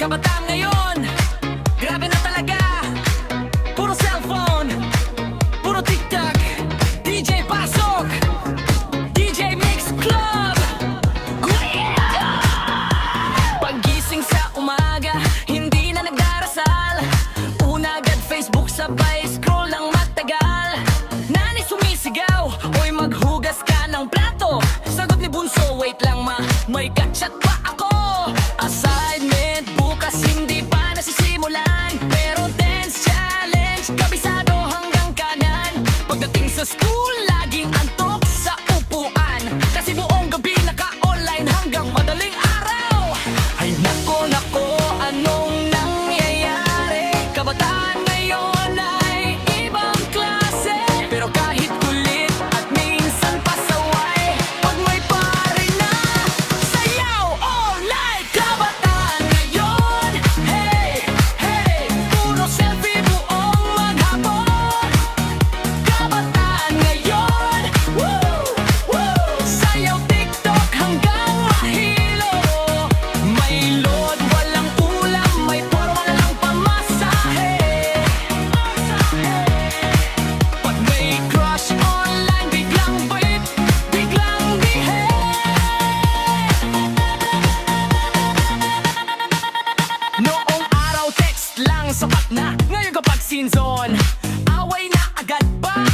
kabataan ngayon, grabe na talaga. Puro cellphone, puro TikTok, DJ Pasok, DJ Mix Club. Paggising sa umaga, hindi na nagdarasal. Una agad Facebook, sabay scroll ng matagal. Nani sumisigaw, oy maghugas ka ng plato. Sagot ni Bunso, wait lang ma, may kachat pa ako. Assignment bukas hindi pa nasisimulan, pero dance challenge kabisado hanggang kanan. Pagdating sa school, laging antok sa upuan, kasi buong gabi naka-online hanggang madaling araw. Ay nako nako, anong nangyayari? Kabataan ngayon ay ibang klase, pero kahit kulit at minsan pasaway, pag may pare na sayaw all night. Kabataan ngayon, hey, hey, puro selfie buong maghapon. Kabataan ngayon, woo, woo, sayaw TikTok hanggang mahilo. May load, walang ulam, may forma na lang pamasahe. Pag may crush online, biglang bait, biglang bihe. Noong araw text lang sapat na, ngayon kapag scene zone, away na agad ba?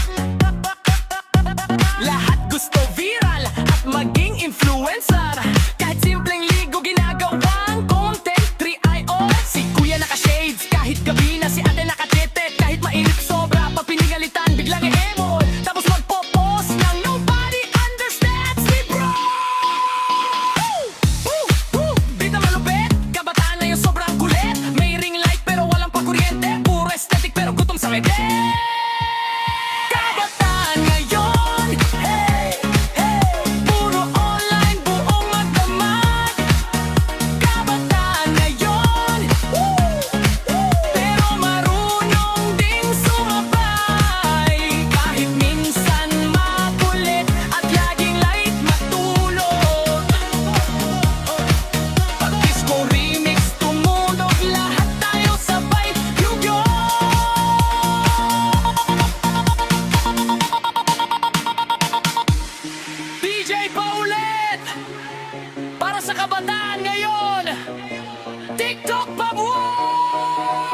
Lahat gusto viral at maging influencer. Kahit simpleng ligo ginagawang content 3IO. Si kuya naka-shades kahit gabi na, si ate naka-tete kahit mainit sobra. Pag pinigalitan biglang e-emo, tapos magpo-post ng nobody understands me bro. Beat na malupit, kabataan na yung sobrang kulit. May ring light pero walang pakuryente, puro aesthetic pero gutom sa ngiti. Kabataan ngayon, hey, hey, puro online buong magdamag. Kabataan ngayon, woo, woo, pero marunong ding sumabay. Kahit minsan makulit at laging late matulog. Pag disco remix tumunog, lahat tayo sabay yugo. DJ Paulet, para sa kabataan ngayon, TikTok pa buhay!